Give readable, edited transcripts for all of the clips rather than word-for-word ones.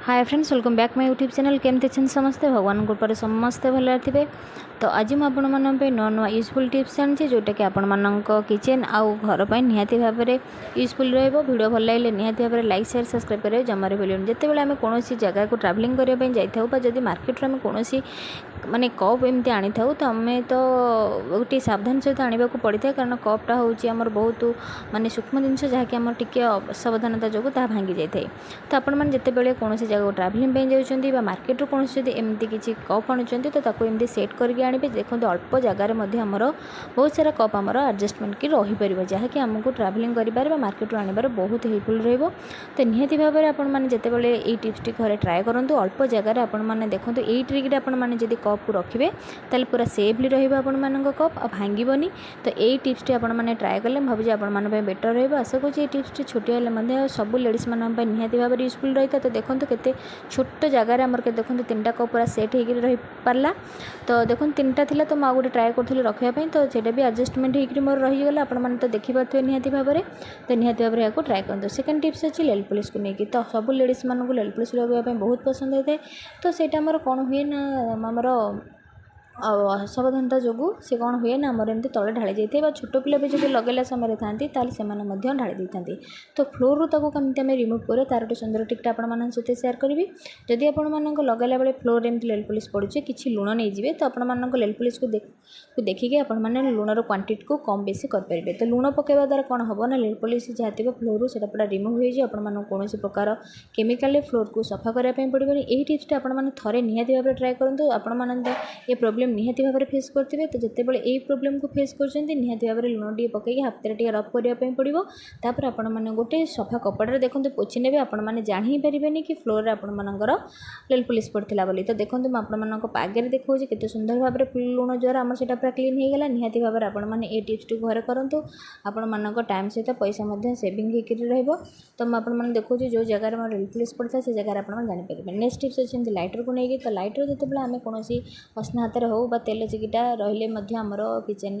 Hi friends, welcome back my YouTube channel. केमती अच्छे समस्ते? भगवान कृपा समस्ते भल थे। तो आज मुझे नुआ नुआ यूजफुल टिप्स आनी जोटा कि आपण किचेन आउ घर पर निहाती भाव में यूजफुल वीडियो भल लगे निहाती भाव में लाइक शेयर सब्सक्राइब करेंगे जमार भूलुनि। जिते आम कौन जगह को ट्रावेलिंग करने जाइए जदि मार्केट में कौन माने कप एमती आनी था तो आम तो गोटे सावधान सहित आने को पड़ता है, कारण कपटा हूँ आमर बहुत माने सूक्ष्म जिनस जहाँकि आम टी असावधानता जो भांगी जाए। तो आपण मैंने जिते कौन जगह ट्रावेलिंग जाऊँगी मार्केट रू कौन एमती किसी कप आणुंट तो एमती सेट करके आने। देखो अल्प जगार आमर बहुत सारा कप आमर एडजस्टमेंट की रहीपर जहाँकि आमको ट्रावेलिंग कर मार्केट रू आने बहुत हेल्पफुल रही। तो निहाती भाव में आपण मैंने जितेबाला ये टिप्स टी घरे ट्राए करूँ अल्प जगार आपण मैंने देखो यही ट्रिक आपण मैंने जब कप को रखिए ताल पूरा सेफली रहा कप आ भांगनी। तो यही टिप्स टी आपण मैंने ट्राए कले भावुँ आपण बेटर रहा। आशा करूँ टिप्स टी छोटी हेल्ले सब लेडीज मान निहाती भाव में यूजफुल रही था। तो देखो केते छोट जगार आमर के देखो 3टा कप पूरा सेट हो रही पार्ला। तो देखो 3टा थिला तो मुझे गोटे ट्राए करी रखापी तो सेटा भी एडजस्टमेंट होकर मोर रहीगला। आपण तो देखिपे निहाती भाव में। तो निहाती भाव में यहाँ ट्राए करूँ। सेकेंड टिप्स अच्छी नेल पॉलिश को लेकिन तो सब लेडीज मानक नेल पॉलिश लगाइए बहुत पसंद होता है। तो सेटा आमर कौन हुए ना आमर असावधानता जो सी कौन हुए ना आमर एमती तले ढाई जाए छोट पिला भी जब लगेला समय था से ढाई था। तो फ्लोर रू ताको कमी आम रिमूव कर तार गोटे सुंदर टिकटा आपण सहित सेयार करी। जदि आपण लगेला बेले फ्लोर एमती नेल पॉलिश पड़ुचे किसी लुण नहीं जाए तो आपण नेल पॉलिश को देखिए आपण मैंने लुणर क्वांटिटी को कम बेसी करेंगे। तो लुण पकेवा द्वारा कौन हम ना नेल पॉलिश जहाँ थी फ्लोर से पूरा रिमूव हो कौन प्रकार केमिकल फ्लोर को सफा करने पड़े। यही टिप्सटा आपण थे निहाती भाव में ट्राए करूँ। आपण ये प्रॉब्लम निहाती भाव में फेस करते तो जितेबाला यही प्रोब्लेम को फेस कर निहाती भाव में लुण टी पकई हाथ टे रफ करने पड़ो। तापर आपण मैंने गोटे सफा कपड़ा देखो पोछि ने आपने जान ही पारे कि फ्लोर आपर नेल पॉलिश पड़ता बोली। तो देखो मुझे आगे देखा केते सुंदर भाव में लुण द्वारा आम से पूरा क्लीन हो गला। निहाती भाव में आपने ये टिप्स टी घरे करूँ आपण टाइम सहित पैसा सेविंग हो। तो मुझे देखो जो जगह नेल पॉलिश पड़ता है से जगह आप जानीपर। नेक्स्ट टिप्स अच्छे लाइटर को लेकिन। तो लाइटर जिते आम कौन असना हाथ हो तेल चिकिटा रही आमर किचेन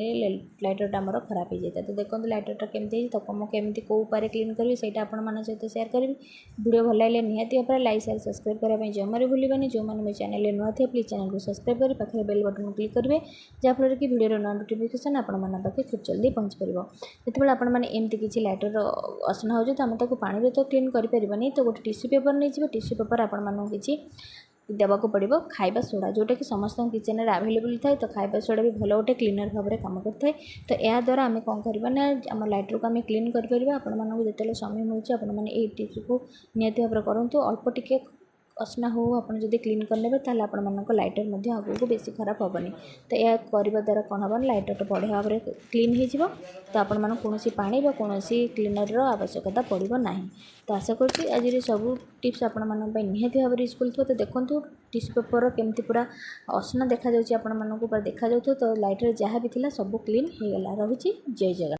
लाइटरटा आमर खराब हो जाता है। तो देखो लाइटरटा केमती तो मुझे कौ उपाय क्लीन करी से आपण सहित सेयार करी। वीडियो भल लगे निहाती भाव में लाइक शेयर सब्सक्राइब करने जमार भूलि। जो मैंने मो चैनल नुआ थे प्लीज चैनल को सब्सक्राइब कर पाखे बेल बटन को क्लिक करेंगे जहाँफल कि वीडियो नोटिफिकेशन आपण पाखे खूब जल्दी पहुँच पार। जिते आपण एमती किसी लाइटर असना हो तो आम पानी तो क्लीन करें तो गोटे टिश्यू पेपर नहीं टिश्यू पेपर आपण किसी देवाक पड़ो खाଇବା सोडा जोटा कि समस्त किचेन में आवेलेबल थाए। तो खाଇବା सोडा भी भल गोटे क्लीनर भाव में कम करता है। तो यह द्वारा आम कौन करवा ना आम लाइटर को आम क्लीन कर आपको जिते समय मिलूँ आपने टिप्स को निहाती भाव में करूँ। अल्प टिके असना हो आपड़ जब क्लीन करने आपण लाइटर आगे बेसी खराब हेनी। तो यह करने द्वारा कौन हम लाइटर बढ़िया भाव में क्लीन हो। तो आपण कौन पानी कौन क्लीनर आवश्यकता पड़ो ना। तो आशा करुँच आज सब टिप्स आपण निहाती भाव में यूजफुल थो। तो देखो टिश्यू पेपर केमती पूरा असना देखा आपण पूरा देखा। तो लाइटर जहाँ भी थी सब क्लीन हो गला। रही जय जगन्नाथ।